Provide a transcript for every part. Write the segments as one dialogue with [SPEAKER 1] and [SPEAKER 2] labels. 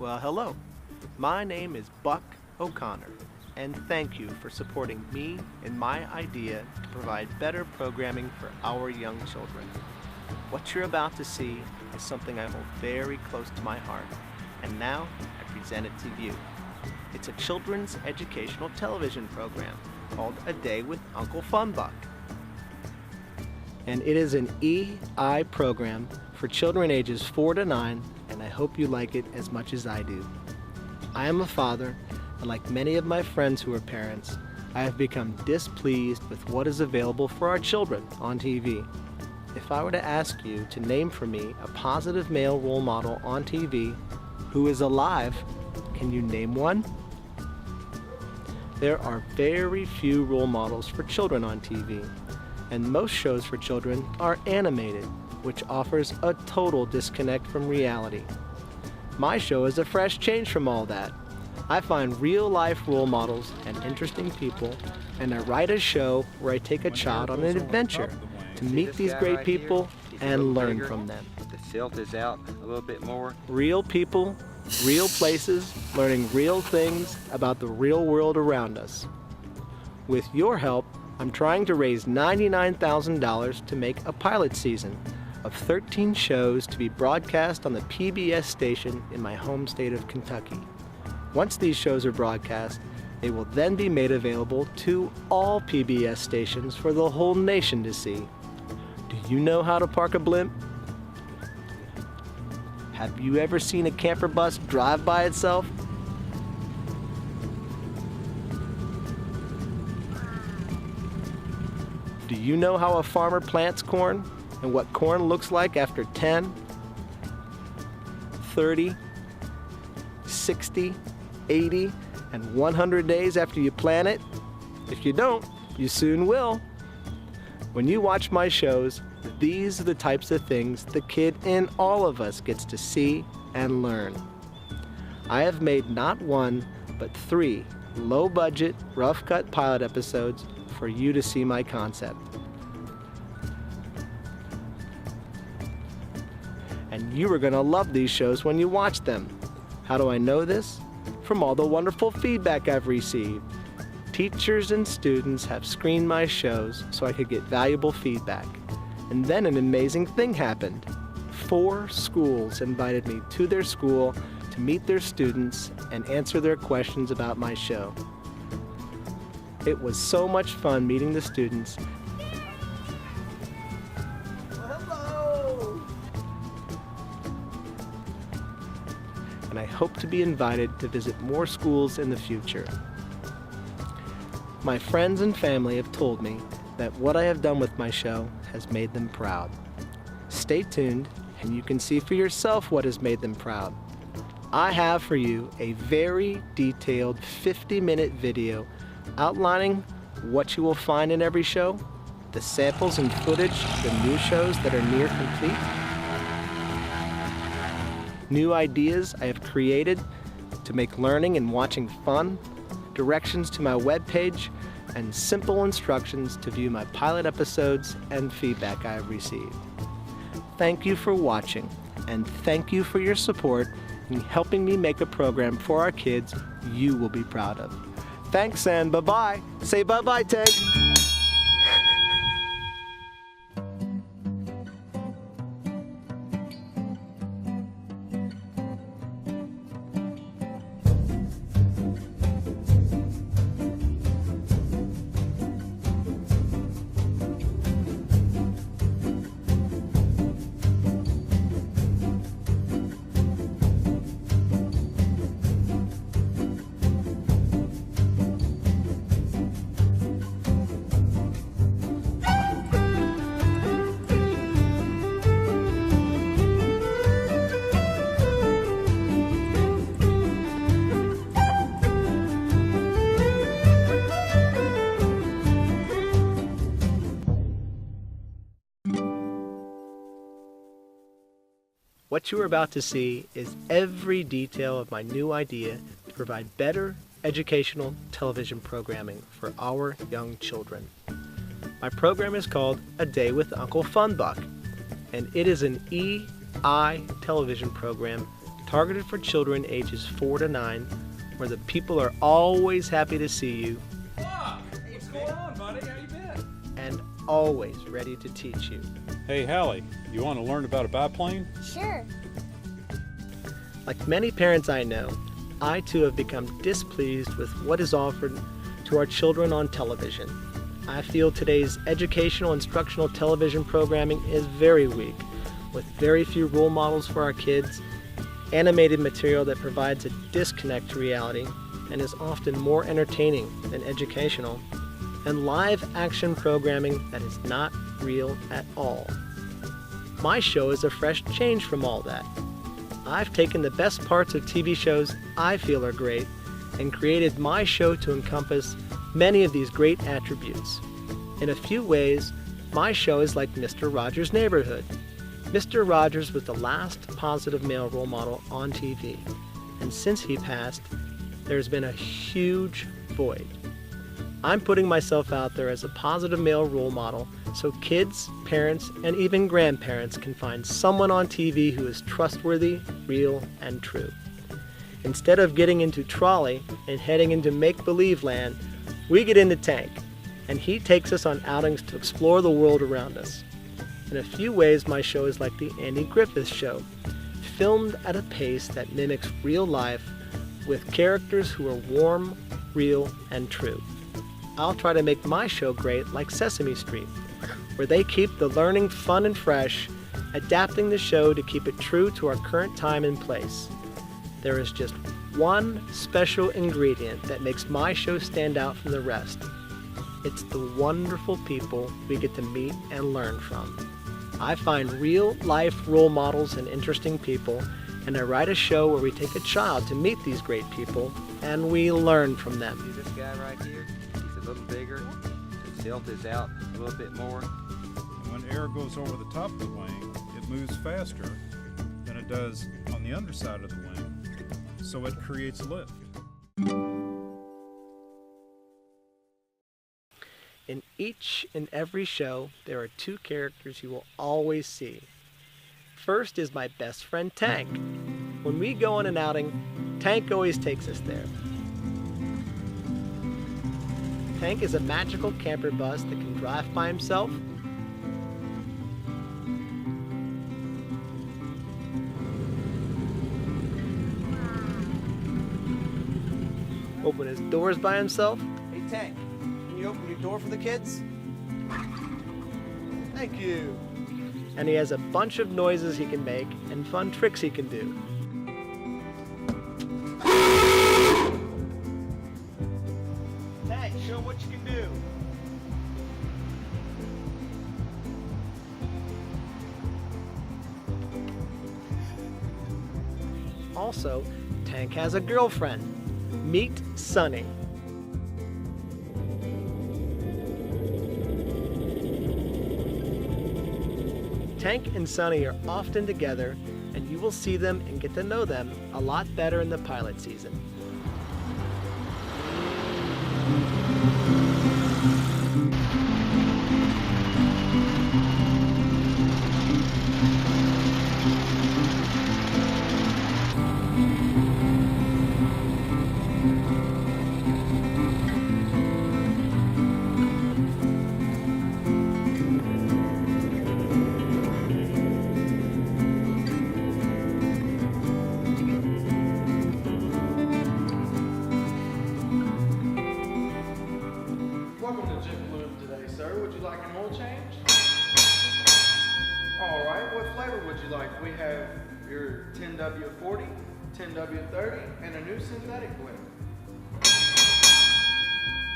[SPEAKER 1] Well, hello. My name is Buck O'Connor, and thank you for supporting me in my idea to provide better programming for our young children. What you're about to see is something I hold very close to my heart, and now I present it to you. It's a children's educational television program called A Day with Uncle FunBuck. And it is an EI program for children ages 4 to 9, and I hope you like it as much as I do. I am a father, and like many of my friends who are parents, I have become displeased with what is available for our children on TV. If I were to ask you to name for me a positive male role model on TV who is alive, can you name one? There are very few role models for children on TV, and most shows for children are animated, which offers a total disconnect from reality. My show is a fresh change from all that. I find real-life role models and interesting people, and I write a show where I take a child on an adventure to meet these great people and learn from them.
[SPEAKER 2] The silt is out a little bit more.
[SPEAKER 1] Real people, real places, learning real things about the real world around us. With your help, I'm trying to raise $99,000 to make a pilot season of 13 shows to be broadcast on the PBS station in my home state of Kentucky. Once these shows are broadcast, they will then be made available to all PBS stations for the whole nation to see. Do you know how to park a blimp? Have you ever seen a camper bus drive by itself? Do you know how a farmer plants corn and what corn looks like after 10, 30, 60, 80, and 100 days after you plant it? If you don't, you soon will. When you watch my shows, these are the types of things the kid in all of us gets to see and learn. I have made not one, but 3 low-budget, rough-cut pilot episodes for you to see my concept. And you are going to love these shows when you watch them. How do I know this? From all the wonderful feedback I've received. Teachers and students have screened my shows so I could get valuable feedback. And then an amazing thing happened. 4 schools invited me to their school to meet their students and answer their questions about my show. It was so much fun meeting the students. Hello! And I hope to be invited to visit more schools in the future. My friends and family have told me that what I have done with my show has made them proud. Stay tuned and you can see for yourself what has made them proud. I have for you a very detailed 50-minute video outlining what you will find in every show, the samples and footage of the new shows that are near complete, new ideas I have created to make learning and watching fun, directions to my webpage, and simple instructions to view my pilot episodes and feedback I have received. Thank you for watching, and thank you for your support in helping me make a program for our kids you will be proud of. Thanks and bye-bye. Say bye-bye, Ted. What you are about to see is every detail of my new idea to provide better educational television programming for our young children. My program is called A Day with Uncle FunBuck, and it is an EI television program targeted for children ages 4 to 9, where the people are always happy to see you.
[SPEAKER 3] What's going on, buddy? How you been?
[SPEAKER 1] And always ready to teach you.
[SPEAKER 3] Hey, Hallie, you want to learn about a biplane?
[SPEAKER 4] Sure.
[SPEAKER 1] Like many parents I know, I too have become displeased with what is offered to our children on television. I feel today's educational instructional television programming is very weak, with very few role models for our kids, animated material that provides a disconnect to reality and is often more entertaining than educational, and live action programming that is not real at all. My show is a fresh change from all that. I've taken the best parts of TV shows I feel are great and created my show to encompass many of these great attributes. In a few ways, my show is like Mr. Rogers' Neighborhood. Mr. Rogers was the last positive male role model on TV, and since he passed, there's been a huge void. I'm putting myself out there as a positive male role model so kids, parents, and even grandparents can find someone on TV who is trustworthy, real, and true. Instead of getting into trolley and heading into make-believe land, we get into Tank, and he takes us on outings to explore the world around us. In a few ways, my show is like the Andy Griffith Show, filmed at a pace that mimics real life with characters who are warm, real, and true. I'll try to make my show great like Sesame Street, where they keep the learning fun and fresh, adapting the show to keep it true to our current time and place. There is just one special ingredient that makes my show stand out from the rest. It's the wonderful people we get to meet and learn from. I find real-life role models and interesting people, and I write a show where we take a child to meet these great people, and we learn from them.
[SPEAKER 2] See this guy right here? He's a little bigger. His tilt is out a little bit more.
[SPEAKER 5] When air goes over the top of the wing, it moves faster than it does on the underside of the wing, so it creates lift.
[SPEAKER 1] In each and every show, there are two characters you will always see. First is my best friend Tank. When we go on an outing, Tank always takes us there. Tank is a magical camper bus that can drive by himself, open his doors by himself. Hey Tank, can you open your door for the kids? Thank you. And he has a bunch of noises he can make and fun tricks he can do. Tank, show what you can do. Also, Tank has a girlfriend. Meet Sunny. Tank and Sunny are often together, and you will see them and get to know them a lot better in the pilot season.
[SPEAKER 6] Welcome to JetBlue today, sir. Would you like an oil change? All right, what flavor would you like? We have your 10W40, 10W30, and a new synthetic blend.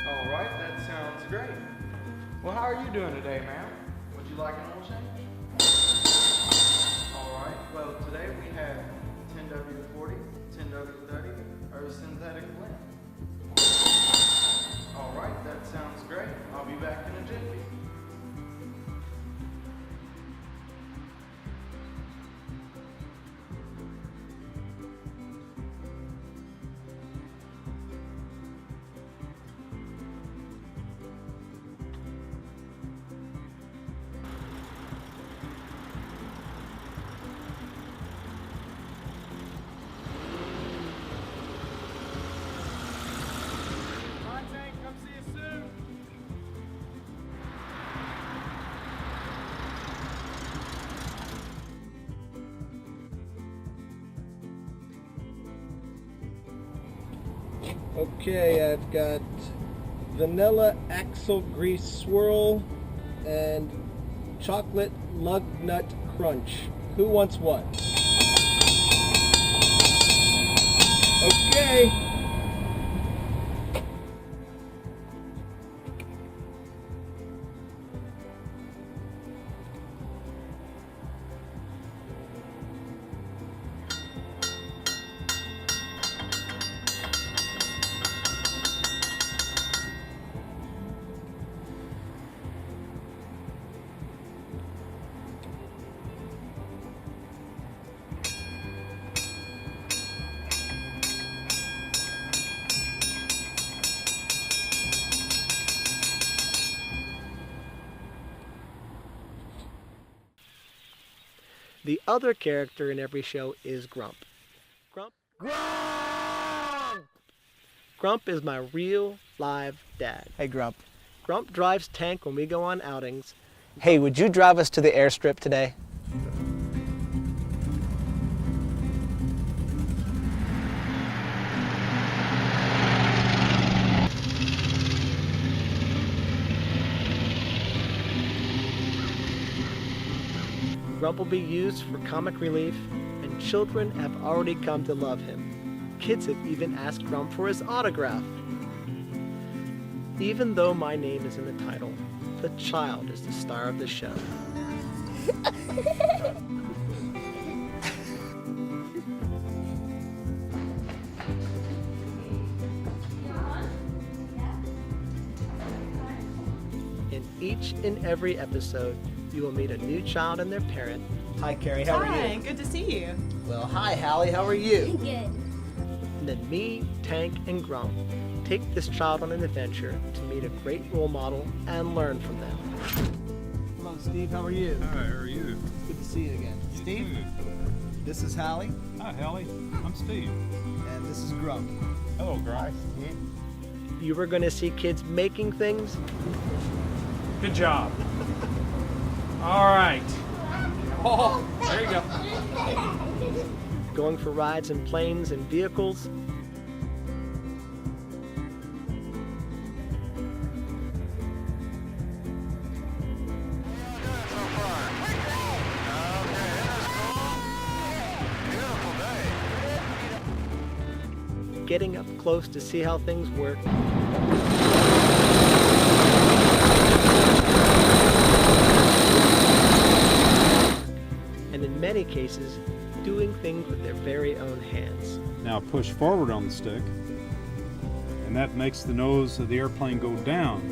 [SPEAKER 6] All right, that sounds great. Well, how are you doing today, ma'am? Would you like an oil change? All right, well, today we have 10W40, 10W30, or a synthetic blend. All right, that sounds great. I'll be back in a jiffy.
[SPEAKER 1] Okay, I've got vanilla axle grease swirl and chocolate lug nut crunch. Who wants what? Okay. The other character in every show is Grump. Grump. Grump is my real, live dad. Hey, Grump. Grump drives tank when we go on outings. Hey, would you drive us to the airstrip today? Grump will be used for comic relief, and children have already come to love him. Kids have even asked Grump for his autograph. Even though my name is in the title, the child is the star of the show. In each and every episode, you will meet a new child and their parent. Hi, Carrie. How are you?
[SPEAKER 4] Hi, good to see you.
[SPEAKER 1] Well, hi, Hallie. How are you?
[SPEAKER 7] Good.
[SPEAKER 1] And then me, Tank, and Grump take this child on an adventure to meet a great role model and learn from them. Hello, Steve. How are you?
[SPEAKER 5] Hi, how are you?
[SPEAKER 1] Good to see you again. Steve, this is Hallie,
[SPEAKER 5] Hi, Hallie. I'm Steve.
[SPEAKER 1] and this is Grump.
[SPEAKER 5] Hello, Grump.
[SPEAKER 1] You were going to see kids making things.
[SPEAKER 3] Good job. All right. Oh, there you go.
[SPEAKER 1] Going for rides in planes and vehicles. Getting up close to see how things work. And in many cases, doing things with their very own hands.
[SPEAKER 5] Now push forward on the stick, and that makes the nose of the airplane go down.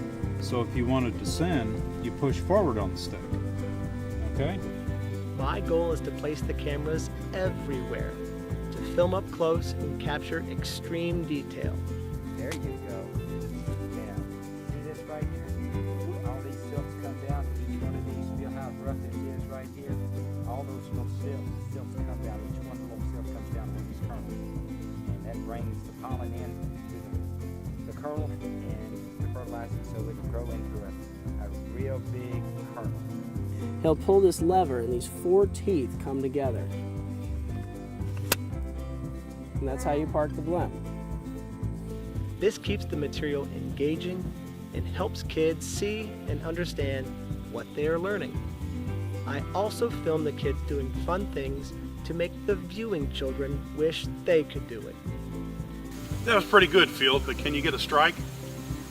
[SPEAKER 5] So if you want to descend, you push forward on the stick. Okay?
[SPEAKER 1] My goal is to place the cameras everywhere, to film up close and capture extreme detail.
[SPEAKER 2] There you go. Now, see this right here? All these silks come down. Each one of these, feel how rough it is right here. All those little silks come down. Each one of the little silk comes down with these kernels. And that brings the pollen in to the kernel and the fertilizer so it can grow into a real big kernel.
[SPEAKER 8] He'll pull this lever and these 4 teeth come together. And that's how you park the blimp.
[SPEAKER 1] This keeps the material engaging and helps kids see and understand what they are learning. I also film the kids doing fun things to make the viewing children wish they could do it.
[SPEAKER 9] That was pretty good, Field, but can you get a strike?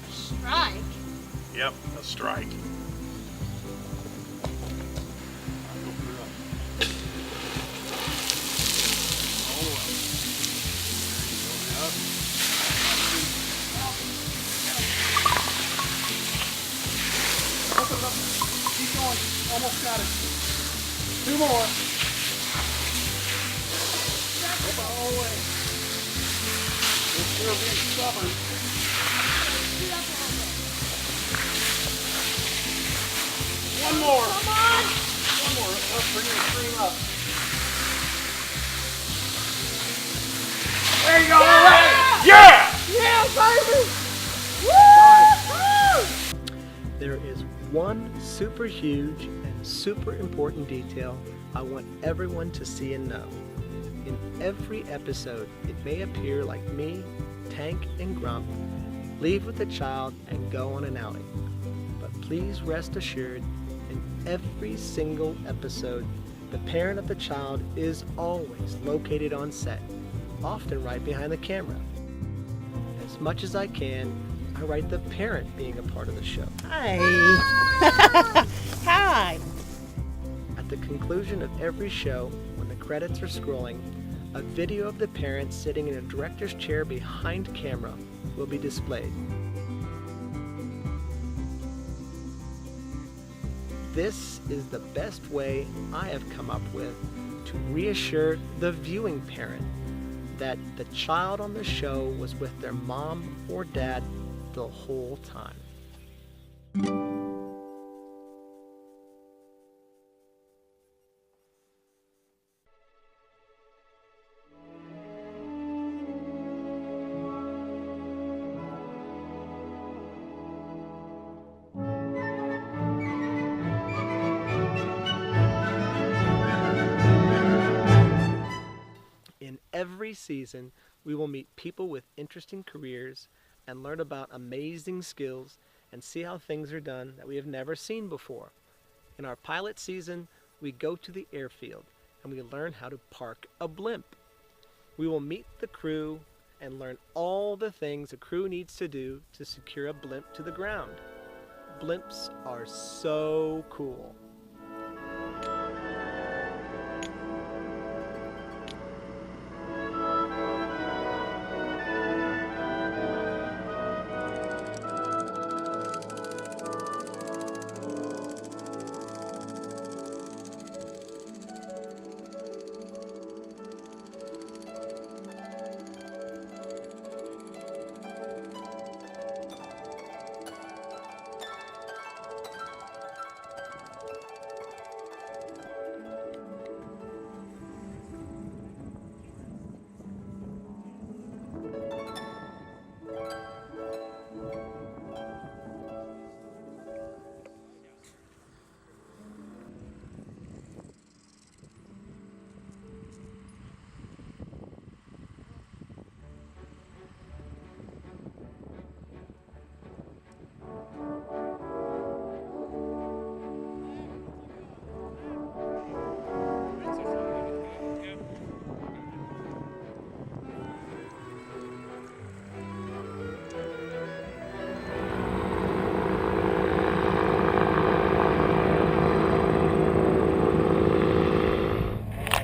[SPEAKER 7] Strike?
[SPEAKER 9] Yep, a strike.
[SPEAKER 6] Keep going. Almost got it. 2 more. Go all the way. It's still being stubborn. One more. Come on. One more. Up, bring the stream up. There you go.
[SPEAKER 9] Yeah!
[SPEAKER 6] Yeah, baby.
[SPEAKER 1] There is one super huge and super important detail I want everyone to see and know. In every episode, it may appear like me, Tank and Grump leave with the child and go on an outing. But please rest assured, in every single episode, the parent of the child is always located on set, often right behind the camera. As much as I can, I write the parent being a part of the show.
[SPEAKER 4] Hi. Hi.
[SPEAKER 1] At the conclusion of every show, when the credits are scrolling, a video of the parent sitting in a director's chair behind camera will be displayed. This is the best way I have come up with to reassure the viewing parent that the child on the show was with their mom or dad the whole time. In every season, we will meet people with interesting careers and learn about amazing skills and see how things are done that we have never seen before. In our pilot season, we go to the airfield and we learn how to park a blimp. We will meet the crew and learn all the things a crew needs to do to secure a blimp to the ground. Blimps are so cool.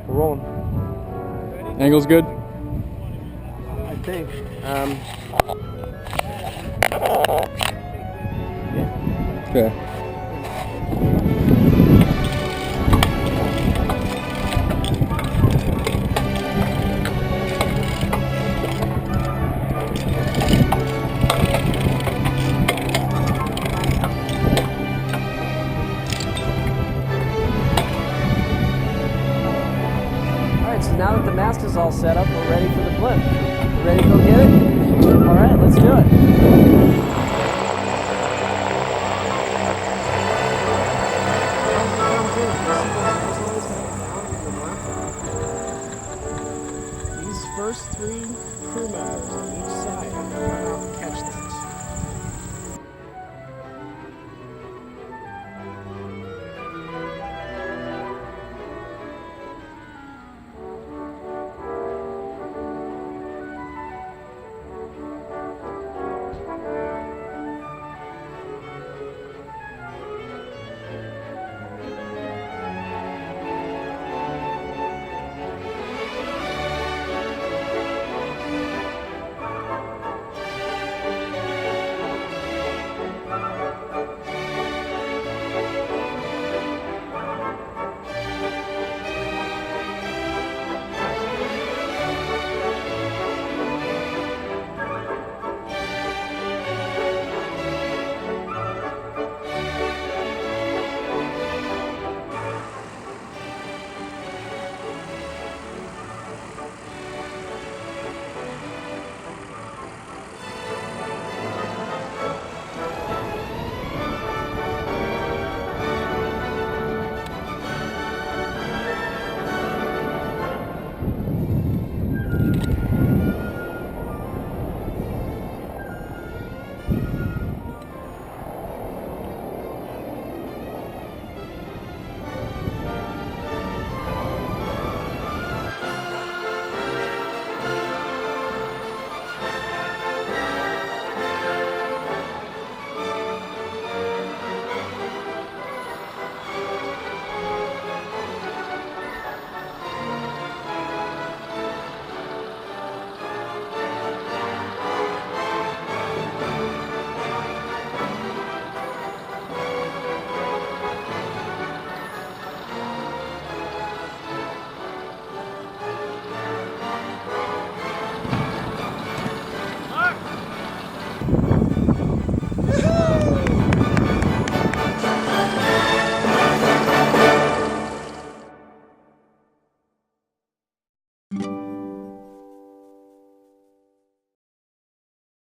[SPEAKER 1] We're rolling.
[SPEAKER 10] Angle's good?
[SPEAKER 1] I think.
[SPEAKER 10] Okay.
[SPEAKER 8] Alright, so now that the mast is all set up, we're ready for the blimp. You ready to go get it? Alright, let's do it. These first 3 crew members on each side run out and catch things.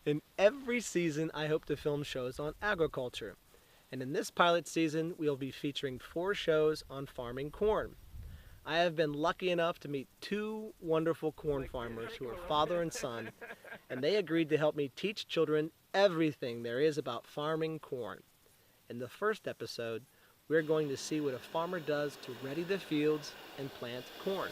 [SPEAKER 1] In every season, I hope to film shows on agriculture. And in this pilot season, we'll be featuring 4 shows on farming corn. I have been lucky enough to meet 2 wonderful corn farmers who are father and son, and they agreed to help me teach children everything there is about farming corn. In the first episode, we're going to see what a farmer does to ready the fields and plant corn.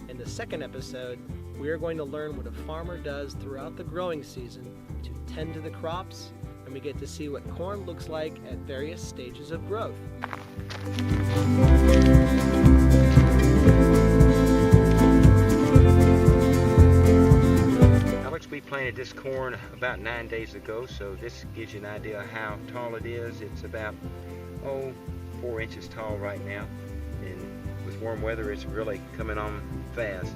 [SPEAKER 1] In the second episode, we are going to learn what a farmer does throughout the growing season to tend to the crops, and we get to see what corn looks like at various stages of growth.
[SPEAKER 2] Alex, we planted this corn about 9 days ago, so this gives you an idea of how tall it is. It's about, 4 inches tall right now, and with warm weather it's really coming on fast.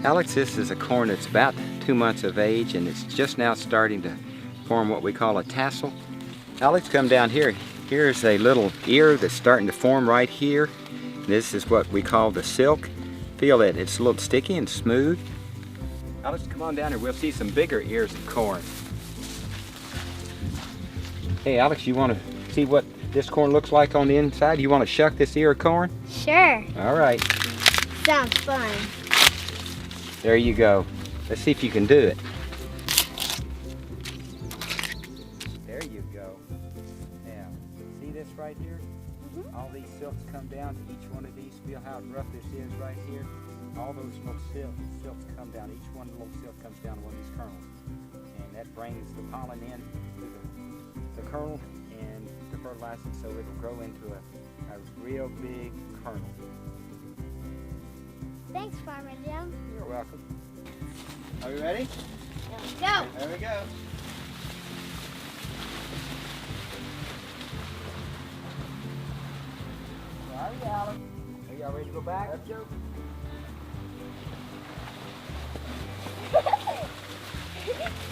[SPEAKER 2] Alex, this is a corn that's about 2 months of age, and it's just now starting to form what we call a tassel. Alex, come down here. Here's a little ear that's starting to form right here. This is what we call the silk. Feel it, it's a little sticky and smooth. Alex, come on down here. We'll see some bigger ears of corn. Hey Alex, you want to see what this corn looks like on the inside? You want to shuck this ear of corn?
[SPEAKER 7] Sure.
[SPEAKER 2] All right.
[SPEAKER 7] Sounds fun.
[SPEAKER 2] There you go. Let's see if you can do it. There you go. Now, see this right here? All these silks come down to each one of these. Feel how rough this is right here? All those little silks come down. Each one little silk comes down to one of these kernels. And that brings the pollen in to the kernel and to fertilize it so it'll grow into a real big kernel.
[SPEAKER 7] Thanks, Farmer Jim.
[SPEAKER 2] You're welcome.
[SPEAKER 1] Are we ready?
[SPEAKER 7] Let's go.
[SPEAKER 1] There we go.
[SPEAKER 2] All right, Alex. Are y'all ready to go back? Let's go.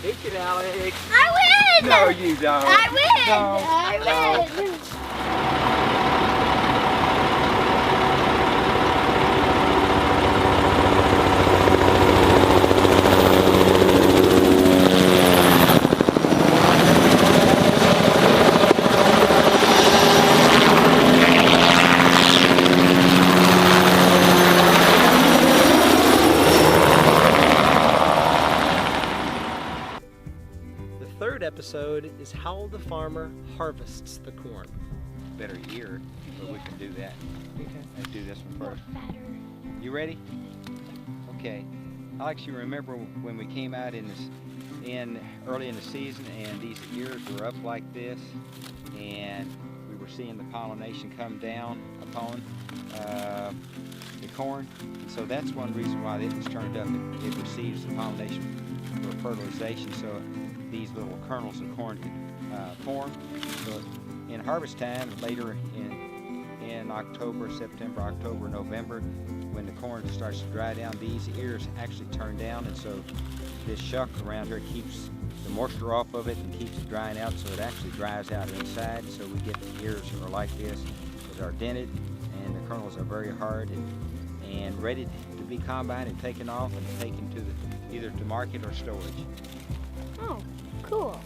[SPEAKER 2] Take it, Alex.
[SPEAKER 7] I win!
[SPEAKER 2] No, you don't.
[SPEAKER 7] I win!
[SPEAKER 2] No.
[SPEAKER 7] I win!
[SPEAKER 1] The third episode is how the farmer harvests the corn.
[SPEAKER 2] better ear, but we can do that. Let's do this one first. You ready? Okay. Alex, you remember when we came out early in the season and these ears were up like this, and we were seeing the pollination come down upon the corn, and so that's one reason why it was turned up. It receives the pollination for fertilization, so these little kernels of corn could form. So in harvest time, later in October, September, October, November, when the corn starts to dry down, these ears actually turn down, and so this shuck around here keeps the moisture off of it and keeps it drying out, so it actually dries out inside. So we get the ears that are like this, that are dented, and the kernels are very hard and ready to be combined and taken off and taken to either to market or storage.
[SPEAKER 7] Oh, cool.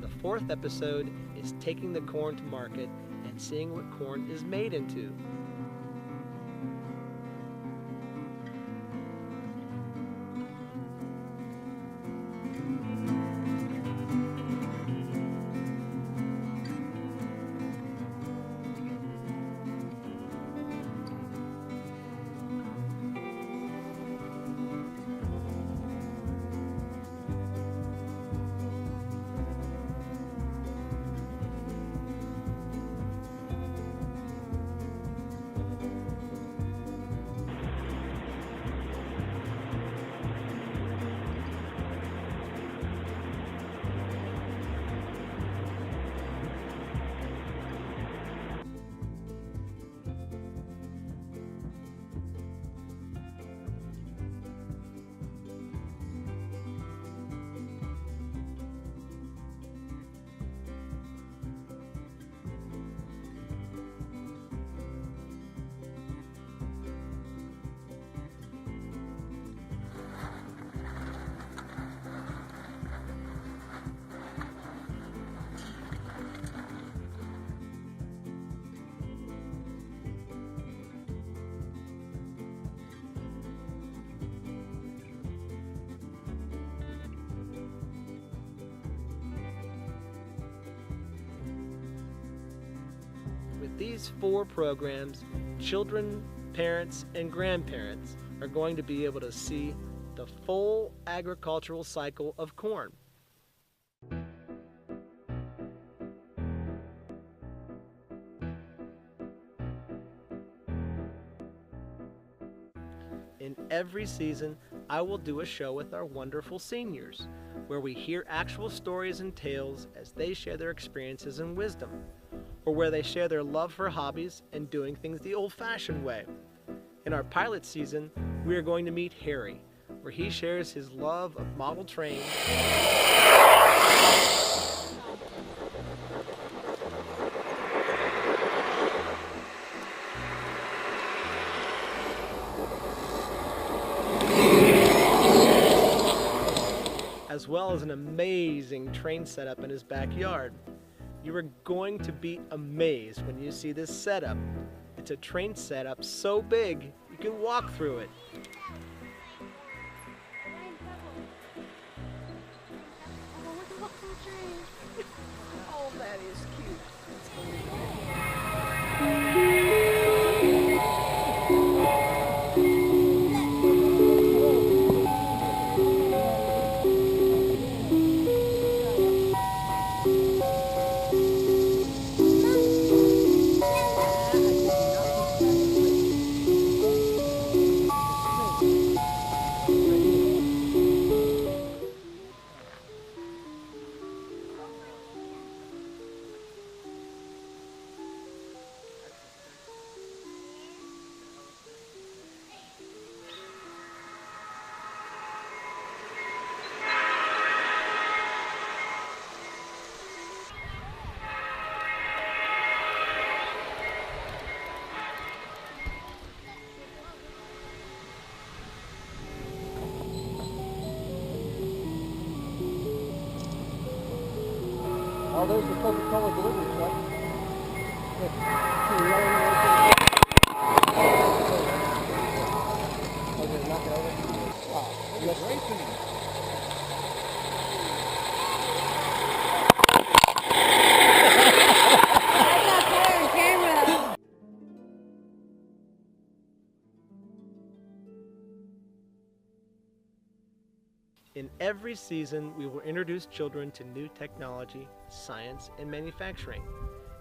[SPEAKER 1] The fourth episode is taking the corn to market and seeing what corn is made into. With these 4 programs, children, parents, and grandparents are going to be able to see the full agricultural cycle of corn. In every season, I will do a show with our wonderful seniors, where we hear actual stories and tales as they share their experiences and wisdom, or where they share their love for hobbies and doing things the old-fashioned way. In our pilot season, we are going to meet Harry, where he shares his love of model trains as well as an amazing train setup in his backyard. You are going to be amazed when you see this setup. It's a train setup so big you can walk through it.
[SPEAKER 8] Oh, that is cute. Oh, there's the Coca-Cola delivery truck. Look, see the yellow one right there? Oh, did it knock it over? Oh, yes. Racing.
[SPEAKER 1] In every season, we will introduce children to new technology, science, and manufacturing.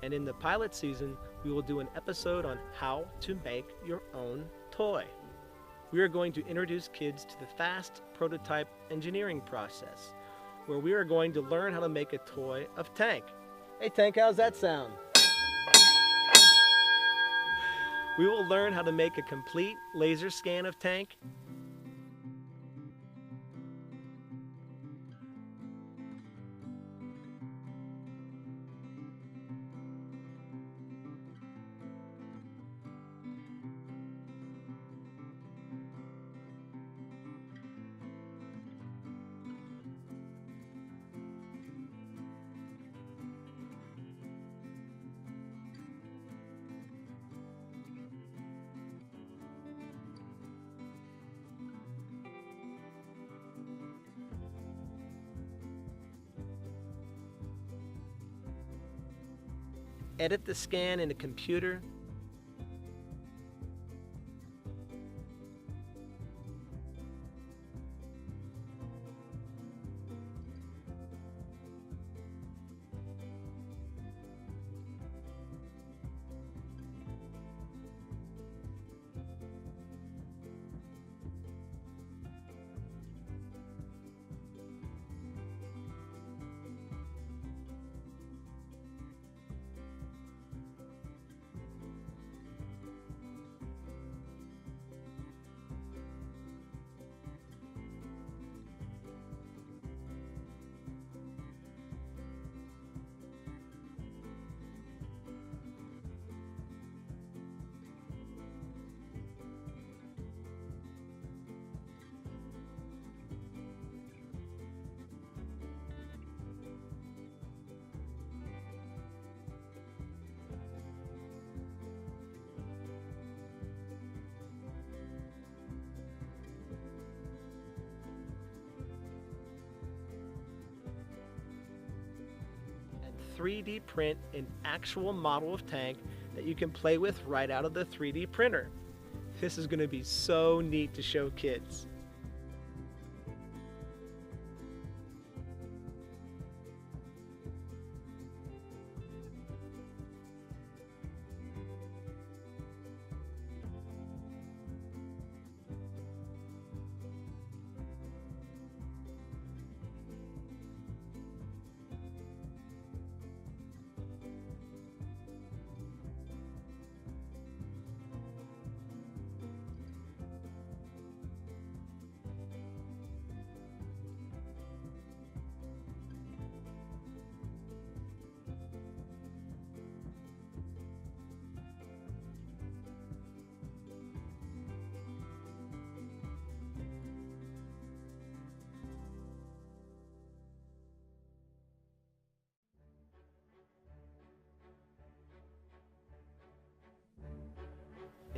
[SPEAKER 1] And in the pilot season, we will do an episode on how to make your own toy. We are going to introduce kids to the fast prototype engineering process, where we are going to learn how to make a toy of Tank. Hey Tank, how's that sound? We will learn how to make a complete laser scan of Tank. Edit the scan in a computer. And 3D print an actual model of Tank that you can play with right out of the 3D printer. This is going to be so neat to show kids.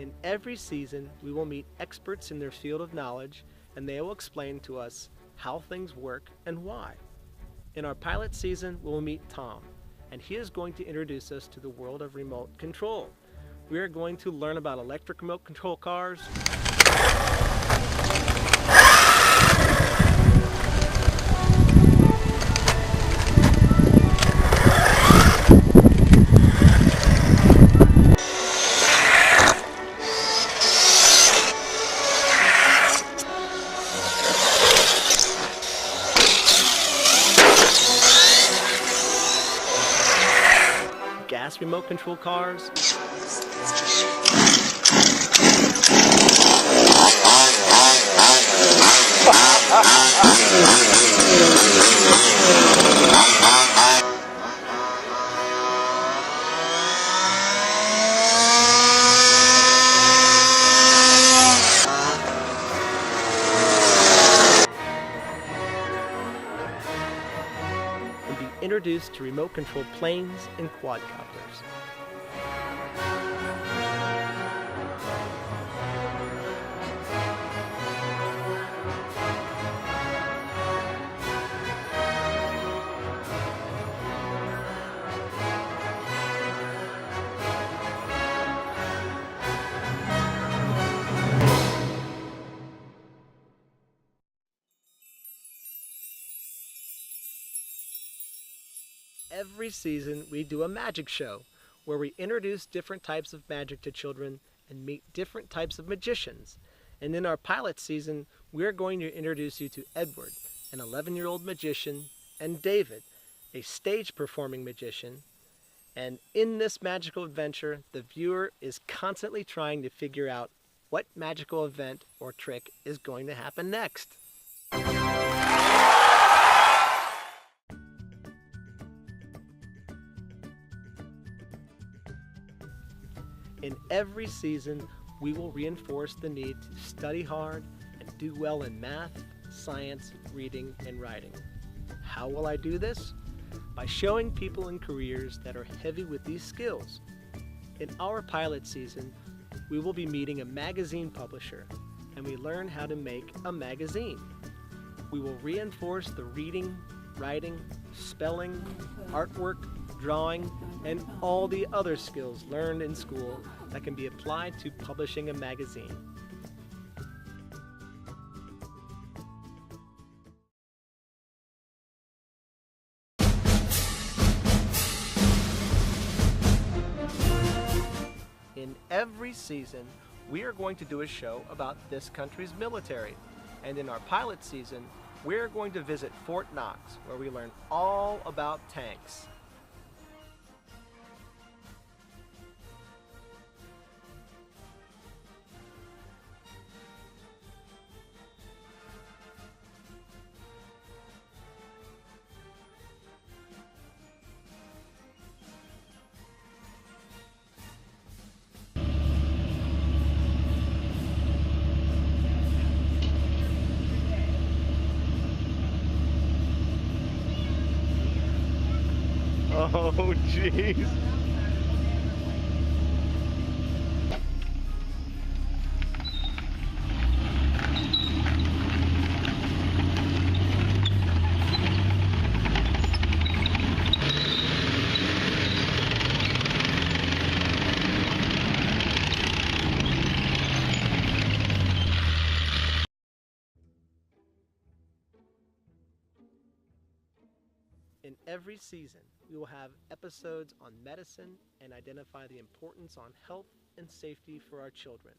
[SPEAKER 1] In every season, we will meet experts in their field of knowledge, and they will explain to us how things work and why. In our pilot season, we'll meet Tom, and he is going to introduce us to the world of remote control. We are going to learn about electric remote control cars, gas remote control cars, and be introduced to remote control planes and quadcopters. Every season, we do a magic show where we introduce different types of magic to children and meet different types of magicians. And in our pilot season, we're going to introduce you to Edward, an 11-year-old magician, and David, a stage performing magician. And in this magical adventure, the viewer is constantly trying to figure out what magical event or trick is going to happen next. In every season, we will reinforce the need to study hard and do well in math, science, reading, and writing. How will I do this? By showing people in careers that are heavy with these skills. In our pilot season, we will be meeting a magazine publisher, and we learn how to make a magazine. We will reinforce the reading, writing, spelling, artwork, drawing, and all the other skills learned in school that can be applied to publishing a magazine. In every season, we are going to do a show about this country's military. And in our pilot season, we're going to visit Fort Knox, where we learn all about tanks. Oh, jeez. In every season, we will have episodes on medicine and identify the importance on health and safety for our children.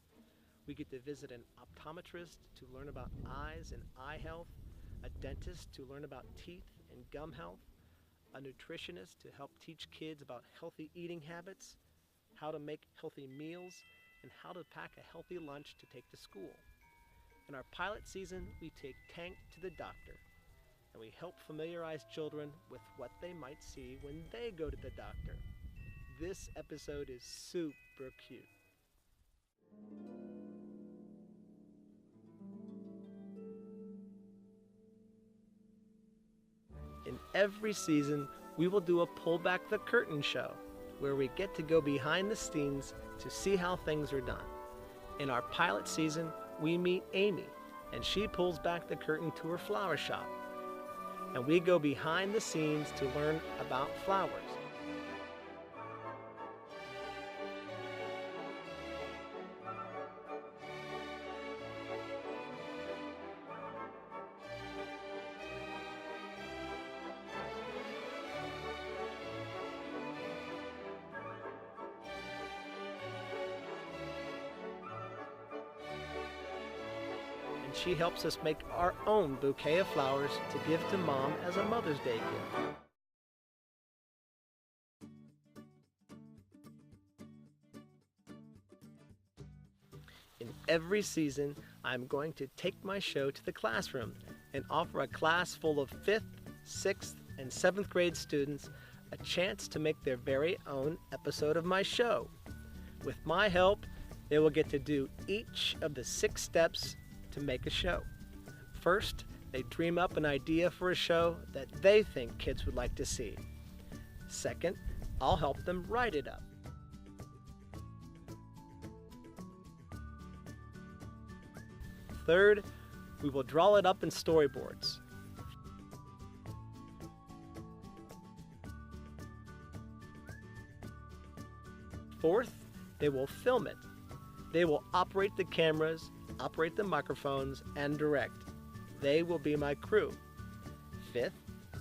[SPEAKER 1] We get to visit an optometrist to learn about eyes and eye health, a dentist to learn about teeth and gum health, a nutritionist to help teach kids about healthy eating habits, how to make healthy meals, and how to pack a healthy lunch to take to school. In our pilot season, we take Tank to the doctor, and we help familiarize children with what they might see when they go to the doctor. This episode is super cute. In every season, we will do a Pull Back the Curtain show, where we get to go behind the scenes to see how things are done. In our pilot season, we meet Amy, and she pulls back the curtain to her flower shop. And we go behind the scenes to learn about flowers. And she helps us make our own bouquet of flowers to give to Mom as a Mother's Day gift. In every season, I'm going to take my show to the classroom and offer a class full of 5th, 6th, and 7th grade students a chance to make their very own episode of my show. With my help, they will get to do each of the 6 steps to make a show. First, they dream up an idea for a show that they think kids would like to see. Second, I'll help them write it up. Third, we will draw it up in storyboards. Fourth, they will film it. They will operate the cameras, operate the microphones, and direct. They will be my crew. Fifth,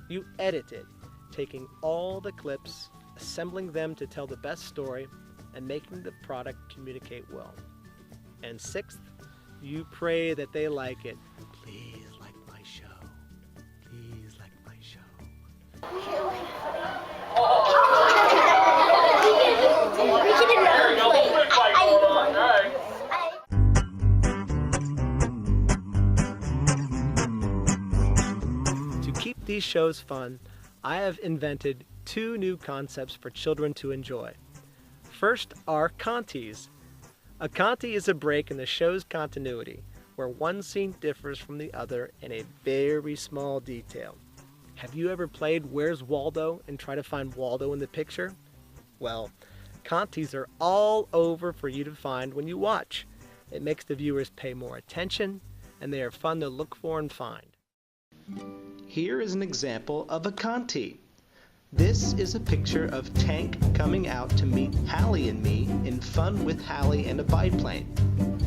[SPEAKER 1] you edit it, taking all the clips, assembling them to tell the best story, and making the product communicate well. And sixth, you pray that they like it. Please like my show. Please like my show. To keep these shows fun, I have invented 2 new concepts for children to enjoy. First are Contis. A Conti is a break in the show's continuity, where one scene differs from the other in a very small detail. Have you ever played Where's Waldo and try to find Waldo in the picture? Well, Contis are all over for you to find when you watch. It makes the viewers pay more attention, and they are fun to look for and find. Here is an example of a Conti. This is a picture of Tank coming out to meet Hallie and me in Fun with Hallie and a Biplane.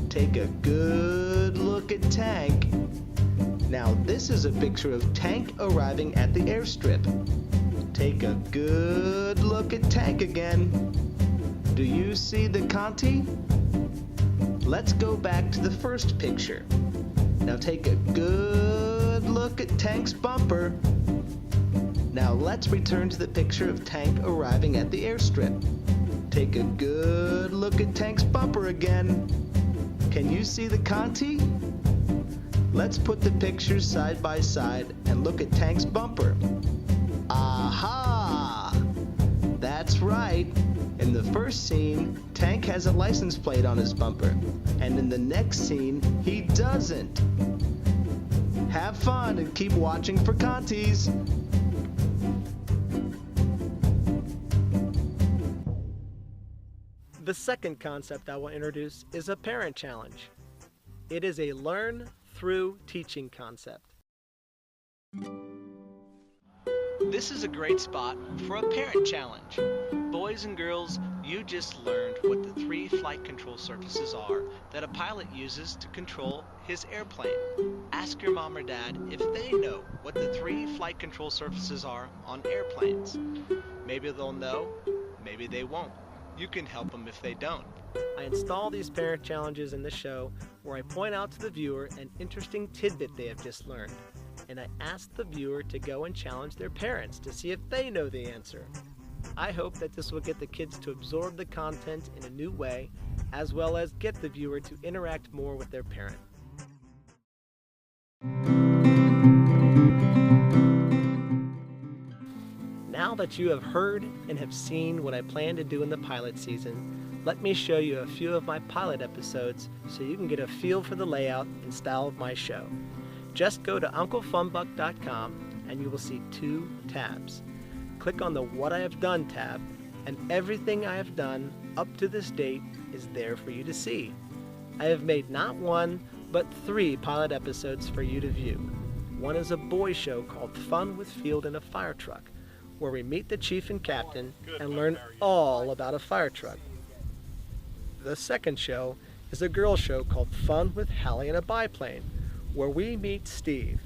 [SPEAKER 1] Take a good look at Tank. Now this is a picture of Tank arriving at the airstrip. Take a good look at Tank again. Do you see the Conti? Let's go back to the first picture. Now take a good look at Tank's bumper. Now let's return to the picture of Tank arriving at the airstrip. Take a good look at Tank's bumper again. Can you see the Conti? Let's put the pictures side by side and look at Tank's bumper. Aha! That's right. In the first scene, Tank has a license plate on his bumper, and in the next scene, he doesn't. Have fun and keep watching for Contis. The second concept I will introduce is a parent challenge. It is a learn through teaching concept. This is a great spot for a parent challenge. Boys and girls, you just learned what the 3 flight control surfaces are that a pilot uses to control his airplane. Ask your mom or dad if they know what the 3 flight control surfaces are on airplanes. Maybe they'll know, maybe they won't. You can help them if they don't. I install these parent challenges in the show where I point out to the viewer an interesting tidbit they have just learned. And I ask the viewer to go and challenge their parents to see if they know the answer. I hope that this will get the kids to absorb the content in a new way, as well as get the viewer to interact more with their parent. Now that you have heard and have seen what I plan to do in the pilot season, let me show you a few of my pilot episodes so you can get a feel for the layout and style of my show. Just go to UncleFunBuck.com and you will see 2 tabs. Click on the What I Have Done tab, and everything I have done up to this date is there for you to see. I have made not one, but 3 pilot episodes for you to view. One is a boy show called Fun with Field in a Fire Truck, where we meet the chief and captain and learn all about a fire truck. The second show is a girl show called Fun with Hallie in a Biplane, where we meet Steve,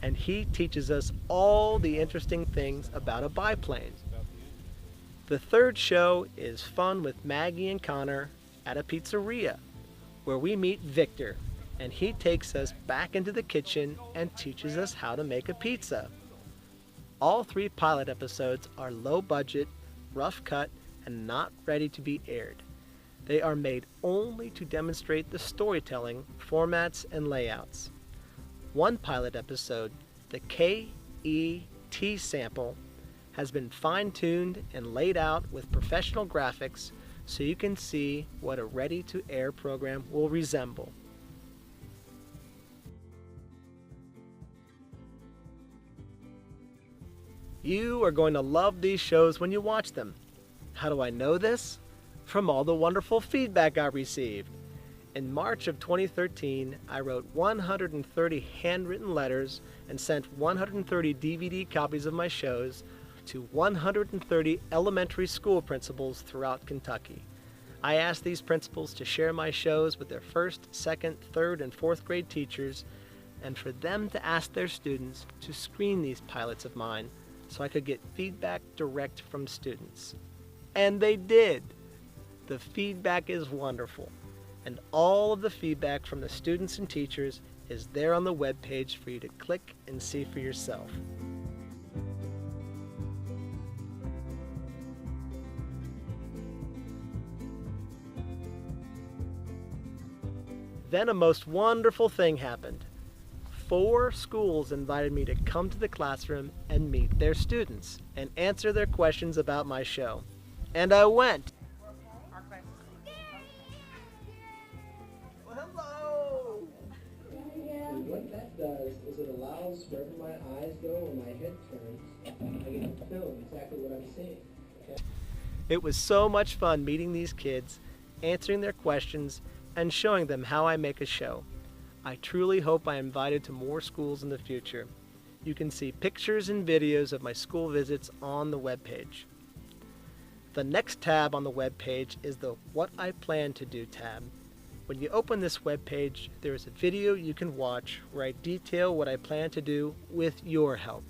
[SPEAKER 1] and he teaches us all the interesting things about a biplane. The third show is Fun with Maggie and Connor at a pizzeria, where we meet Victor, and he takes us back into the kitchen and teaches us how to make a pizza. All 3 pilot episodes are low budget, rough cut, and not ready to be aired. They are made only to demonstrate the storytelling, formats, and layouts. One pilot episode, the KET sample, has been fine-tuned and laid out with professional graphics so you can see what a ready-to-air program will resemble. You are going to love these shows when you watch them. How do I know this? From all the wonderful feedback I received. In March of 2013, I wrote 130 handwritten letters and sent 130 DVD copies of my shows to 130 elementary school principals throughout Kentucky. I asked these principals to share my shows with their 1st, 2nd, 3rd, and 4th grade teachers, and for them to ask their students to screen these pilots of mine so I could get feedback direct from students. And they did! The feedback is wonderful, and all of the feedback from the students and teachers is there on the webpage for you to click and see for yourself. Then a most wonderful thing happened. 4 schools invited me to come to the classroom and meet their students and answer their questions about my show. And I went. Well, hello!
[SPEAKER 8] And what that does is it allows wherever my eyes go or my head turns, I get to film exactly what I'm seeing. Okay?
[SPEAKER 1] It was so much fun meeting these kids, answering their questions, and showing them how I make a show. I truly hope I am invited to more schools in the future. You can see pictures and videos of my school visits on the webpage. The next tab on the webpage is the What I Plan to Do tab. When you open this webpage, there is a video you can watch where I detail what I plan to do with your help.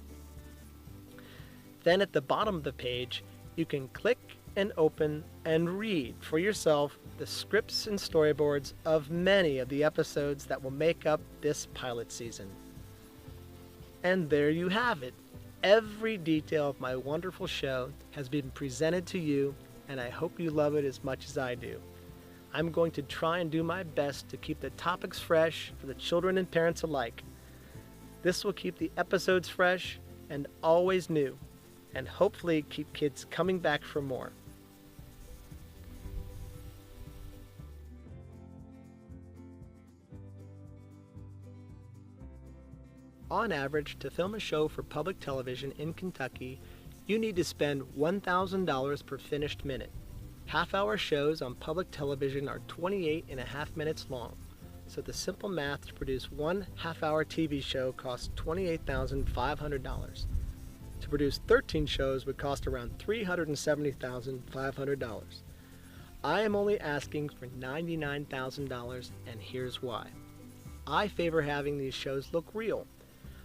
[SPEAKER 1] Then at the bottom of the page, you can click and open and read for yourself the scripts and storyboards of many of the episodes that will make up this pilot season. And there you have it. Every detail of my wonderful show has been presented to you, and I hope you love it as much as I do. I'm going to try and do my best to keep the topics fresh for the children and parents alike. This will keep the episodes fresh and always new, and hopefully keep kids coming back for more. On average, to film a show for public television in Kentucky, you need to spend $1,000 per finished minute. Half-hour shows on public television are 28.5 minutes long, so the simple math to produce one half-hour TV show costs $28,500. To produce 13 shows would cost around $370,500. I am only asking for $99,000, and here's why. I favor having these shows look real.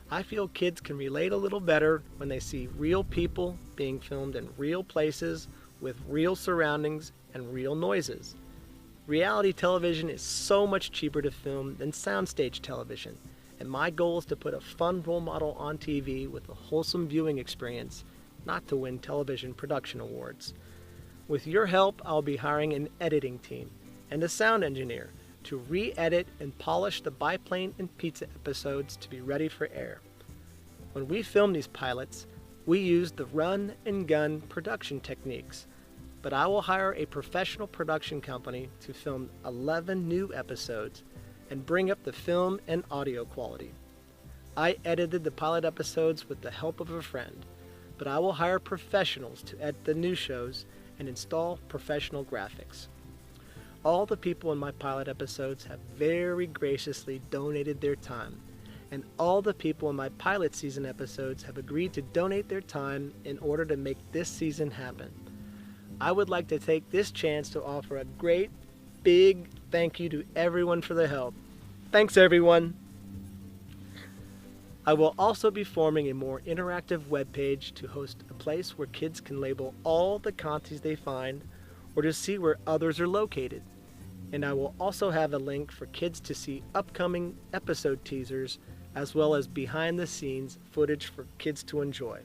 [SPEAKER 1] I feel kids can relate a little better when they see real people being filmed in real places with real surroundings and real noises. Reality television is so much cheaper to film than soundstage television, and my goal is to put a fun role model on TV with a wholesome viewing experience, not to win television production awards. With your help, I'll be hiring an editing team and a sound engineer to re-edit and polish the biplane and pizza episodes to be ready for air. When we film these pilots, we use the run and gun production techniques, but I will hire a professional production company to film 11 new episodes and bring up the film and audio quality. I edited the pilot episodes with the help of a friend, but I will hire professionals to edit the new shows and install professional graphics. All the people in my pilot episodes have very graciously donated their time, and all the people in my pilot season episodes have agreed to donate their time in order to make this season happen. I would like to take this chance to offer a great, big thank you to everyone for the help. Thanks, everyone! I will also be forming a more interactive webpage to host a place where kids can label all the conties they find or to see where others are located. And I will also have a link for kids to see upcoming episode teasers as well as behind the scenes footage for kids to enjoy.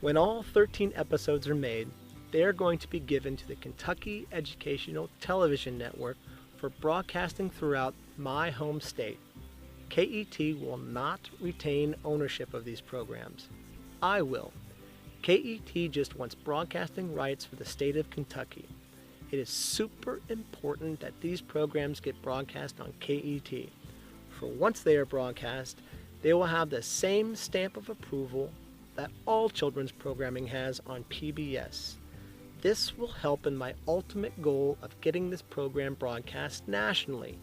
[SPEAKER 1] When all 13 episodes are made, they are going to be given to the Kentucky Educational Television Network for broadcasting throughout my home state. KET will not retain ownership of these programs. I will. KET just wants broadcasting rights for the state of Kentucky. It is super important that these programs get broadcast on KET. For once they are broadcast, they will have the same stamp of approval that all children's programming has on PBS. This will help in my ultimate goal of getting this program broadcast nationally,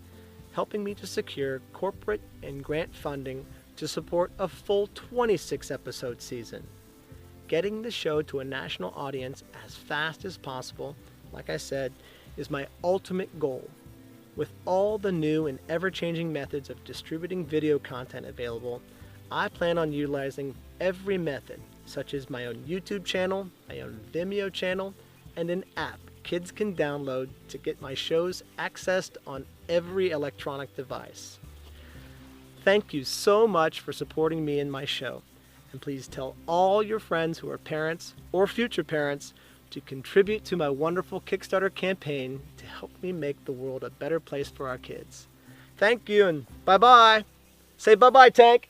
[SPEAKER 1] helping me to secure corporate and grant funding to support a full 26-episode season. Getting the show to a national audience as fast as possible, like I said, is my ultimate goal. With all the new and ever-changing methods of distributing video content available, I plan on utilizing every method, such as my own YouTube channel, my own Vimeo channel, and an app kids can download to get my shows accessed on every electronic device. Thank you so much for supporting me in my show, and please tell all your friends who are parents or future parents to contribute to my wonderful Kickstarter campaign to help me make the world a better place for our kids. Thank you and bye-bye. Say bye-bye, Tank.